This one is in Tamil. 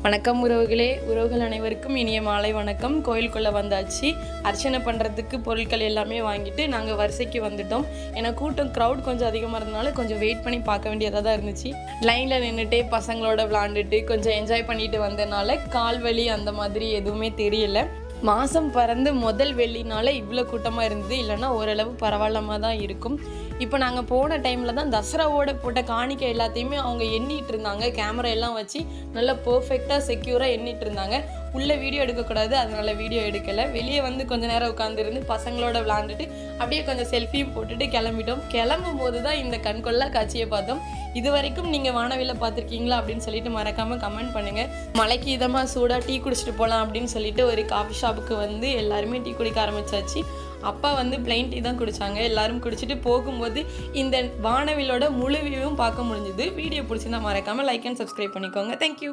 வணக்கம் உறவுகளே, உறவுகள் அனைவருக்கும் இனிய மாலை வணக்கம். கோயிலுக்குள்ளே வந்தாச்சு. அர்ச்சனை பண்ணுறதுக்கு பொருட்கள் எல்லாமே வாங்கிட்டு நாங்கள் வரிசைக்கு வந்துட்டோம். ஏன்னா க்ரௌட் கொஞ்சம் அதிகமாக இருந்தனால கொஞ்சம் வெயிட் பண்ணி பார்க்க வேண்டியதாக தான் இருந்துச்சு. லைனில் நின்றுட்டே பசங்களோட விளாண்டுட்டு கொஞ்சம் என்ஜாய் பண்ணிட்டு வந்ததுனால கால் வலி அந்த மாதிரி எதுவுமே தெரியல. மாதம் பிறந்து முதல் வெள்ளினால இவ்வளோ கூட்டமாக இருந்தது. இல்லைன்னா ஓரளவு பரவாயில்லாமல் தான் இருக்கும். இப்போ நாங்கள் போன டைமில் தான் தசராவோட போட்ட காணிக்கை எல்லாத்தையுமே அவங்க எண்ணிட்டு இருந்தாங்க. கேமரா எல்லாம் வச்சு நல்லா பர்ஃபெக்டாக செக்யூராக எண்ணிட்டு இருந்தாங்க. உள்ளே வீடியோ எடுக்கக்கூடாது, அதனால் வீடியோ எடுக்கலை. வெளியே வந்து கொஞ்சம் நேரம் உட்காந்துருந்து பசங்களோட விளாண்டுட்டு அப்படியே கொஞ்சம் செல்ஃபியும் போட்டுட்டு கிளம்பிட்டோம். கிளம்பும் போது தான் இந்த கண்கொள்ளா காட்சியை பார்த்தோம். இது வரைக்கும் நீங்கள் வானவில்லை பார்த்துருக்கீங்களா அப்படின்னு சொல்லிட்டு மறக்காமல் கமெண்ட் பண்ணுங்கள். மலைக்கு இதமாக சூடாக டீ குடிச்சிட்டு போகலாம் அப்படின்னு சொல்லிட்டு ஒரு காஃபி ஷாப்புக்கு வந்து எல்லாருமே டீ குடிக்க ஆரம்பிச்சாச்சு. அப்பா வந்து பிளைன் டீ தான் குடித்தாங்க. எல்லோரும் குடிச்சிட்டு போகும்போது இந்த வானவிலோட முழு வியூவும் பார்க்க முடிஞ்சுது. வீடியோ பிடிச்சிருந்தா மறக்காமல் லைக் அண்ட் சப்ஸ்கிரைப் பண்ணிக்கோங்க. தேங்க்யூ.